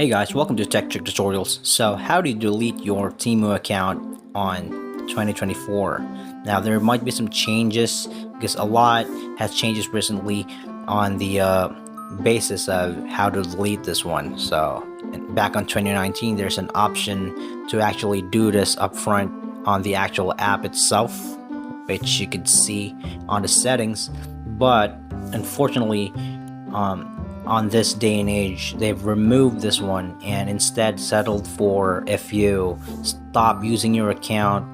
Hey guys, welcome to Tech Trick Tutorials. So how do you delete your Temu account on 2024? Now there might be some changes because a lot has changes recently on the basis of how to delete this one. So back on 2019 there's an option to actually do this up front on the actual app itself, which you could see on the settings, but unfortunately on this day and age they've removed this one and instead settled for if you stop using your account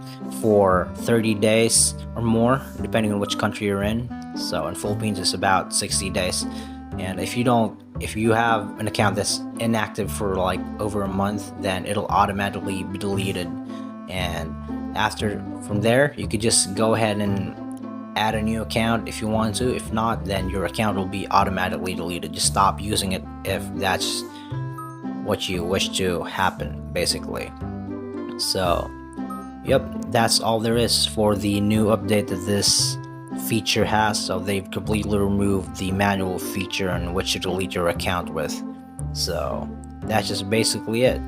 for 30 days or more, depending on which country you're in. So in Philippines it's about 60 days, and if you have an account that's inactive for like over a month, then it'll automatically be deleted, and from there you could just go ahead and add a new account if you want to. If not, then your account will be automatically deleted. Just stop using it if that's what you wish to happen, basically. So yep, that's all there is for the new update that this feature has. So they've completely removed the manual feature on which to delete your account with. So that's just basically it,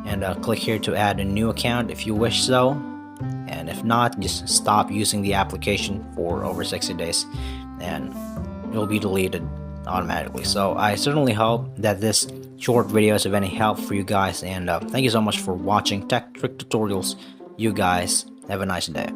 and click here to add a new account if you wish so, and if not, just stop using the application for over 60 days and it'll be deleted automatically. So I certainly hope that this short video is of any help for you guys, and thank you so much for watching Tech Trick Tutorials. You guys have a nice day.